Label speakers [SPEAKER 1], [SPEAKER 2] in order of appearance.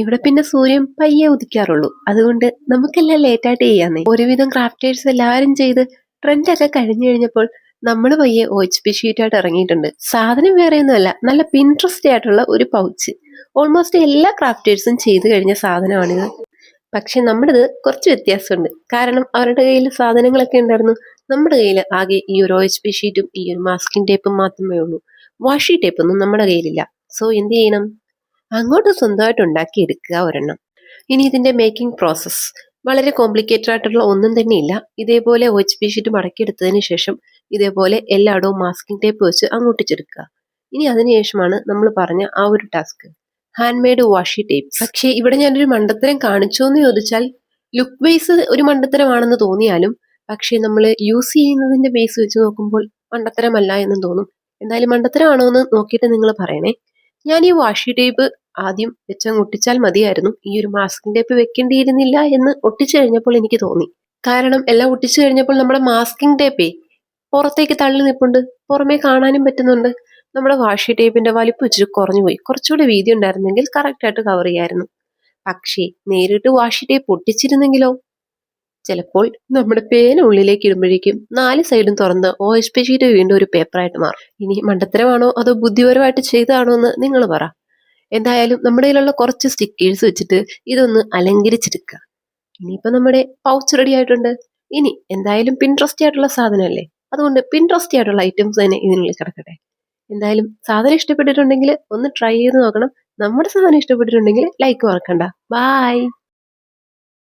[SPEAKER 1] ഇവിടെ പിന്നെ സൂര്യൻ പയ്യെ ഉദിക്കാറുള്ളൂ. അതുകൊണ്ട് നമുക്കെല്ലാം ലേറ്റായിട്ട് ചെയ്യാന്നേ. ഒരുവിധം ക്രാഫ്റ്റേഴ്സ് എല്ലാവരും ചെയ്ത് ട്രെൻഡൊക്കെ കഴിഞ്ഞു കഴിഞ്ഞപ്പോൾ നമ്മൾ പയ്യെ OHP ഷീറ്റായിട്ട് ഇറങ്ങിയിട്ടുണ്ട്. സാധനം വേറെയൊന്നുമല്ല, നല്ല പിൻട്രസ്റ്റ് ആയിട്ടുള്ള ഒരു പൗച്ച്. ഓൾമോസ്റ്റ് എല്ലാ ക്രാഫ്റ്റേഴ്സും ചെയ്തു കഴിഞ്ഞ സാധനമാണിത്. പക്ഷെ നമ്മുടേത് കുറച്ച് വ്യത്യാസമുണ്ട്. കാരണം അവരുടെ കയ്യിൽ സാധനങ്ങളൊക്കെ ഉണ്ടായിരുന്നു. നമ്മുടെ കയ്യിൽ ആകെ ഈ ഒരു OHP ഷീറ്റും ഈ ഒരു മാസ്കിംഗ് ടേപ്പും മാത്രമേ ഉള്ളൂ. വാഷി ടേപ്പൊന്നും നമ്മുടെ കയ്യിലില്ല. സോ എന്ത് ചെയ്യണം? അങ്ങോട്ട് സ്വന്തമായിട്ട് ഉണ്ടാക്കിയെടുക്കുക ഒരെണ്ണം. ഇനി ഇതിന്റെ മേക്കിംഗ് പ്രോസസ്സ് വളരെ കോംപ്ലിക്കേറ്റഡ് ആയിട്ടുള്ള ഒന്നും തന്നെ ഇല്ല. ഇതേപോലെ OHP ഷീറ്റ് മടക്കിയെടുത്തതിന് ശേഷം ഇതേപോലെ എല്ലായിടവും മാസ്കിംഗ് ടേപ്പ് വെച്ച് അങ്ങോട്ടിച്ചെടുക്കുക. ഇനി അതിനുശേഷമാണ് നമ്മൾ പറഞ്ഞ ആ ഒരു ടാസ്ക്, ഹാൻഡ് മെയ്ഡ് വാഷി ടേപ്പ്. പക്ഷേ ഇവിടെ ഞാനൊരു മണ്ടത്തരം കാണിച്ചോ എന്ന് ചോദിച്ചാൽ ലുക്ക് ബേസ് ഒരു മണ്ടത്തരമാണെന്ന് തോന്നിയാലും പക്ഷേ നമ്മൾ യൂസ് ചെയ്യുന്നതിന്റെ ബേസ് വെച്ച് നോക്കുമ്പോൾ മണ്ടത്തരമല്ല എന്നും തോന്നും. എന്തായാലും മണ്ടത്തരമാണോ എന്ന് നോക്കിയിട്ട് നിങ്ങൾ പറയണേ. ഞാൻ ഈ വാഷി ടേപ്പ് ആദ്യം വെച്ചങ്ങ് ഒട്ടിച്ചാൽ മതിയായിരുന്നു, ഈ ഒരു മാസ്കിംഗ് ടേപ്പ് വെക്കേണ്ടിയിരുന്നില്ല എന്ന് ഒട്ടിച്ചു കഴിഞ്ഞപ്പോൾ എനിക്ക് തോന്നി. കാരണം എല്ലാം ഒട്ടിച്ചു കഴിഞ്ഞപ്പോൾ നമ്മുടെ മാസ്കിംഗ് ടേപ്പേ പുറത്തേക്ക് തള്ളി നിൽപ്പുണ്ട്, പുറമേ കാണാനും പറ്റുന്നുണ്ട്. നമ്മുടെ വാഷി ടേപ്പിന്റെ വലിപ്പം ഇച്ചിരി കുറഞ്ഞു പോയി. കുറച്ചുകൂടെ വീതി ഉണ്ടായിരുന്നെങ്കിൽ കറക്റ്റായിട്ട് കവർ ചെയ്യായിരുന്നു. പക്ഷേ നേരിട്ട് വാഷി ടേപ്പ് ഒട്ടിച്ചിരുന്നെങ്കിലോ, ചിലപ്പോൾ നമ്മുടെ പേന ഉള്ളിലേക്ക് ഇടുമ്പോഴേക്കും 4 സൈഡും തുറന്ന് OHP ഷീറ്റ് വീണ്ടും ഒരു പേപ്പറായിട്ട് മാറും. ഇനി മണ്ടത്തരമാണോ അതോ ബുദ്ധിപരമായിട്ട് ചെയ്തതാണോ എന്ന് നിങ്ങൾ പറ. എന്തായാലും നമ്മുടെ കയ്യിലുള്ള കുറച്ച് സ്റ്റിക്കേഴ്സ് വെച്ചിട്ട് ഇതൊന്ന് അലങ്കരിച്ചെടുക്കുക. ഇനിയിപ്പോ നമ്മുടെ പൗച്ച് റെഡി ആയിട്ടുണ്ട്. ഇനി എന്തായാലും പിൻട്രസ്റ്റി ആയിട്ടുള്ള സാധനമല്ലേ, അതുകൊണ്ട് പിൻട്രസ്റ്റി ആയിട്ടുള്ള ഐറ്റംസ് തന്നെ ഇതിനുള്ളിൽ കിടക്കട്ടെ. എന്തായാലും സാധനം ഇഷ്ടപ്പെട്ടിട്ടുണ്ടെങ്കിൽ ഒന്ന് ട്രൈ ചെയ്ത് നോക്കണം. നമ്മുടെ സാധനം ഇഷ്ടപ്പെട്ടിട്ടുണ്ടെങ്കിൽ ലൈക്ക് മറക്കണ്ട. ബൈ.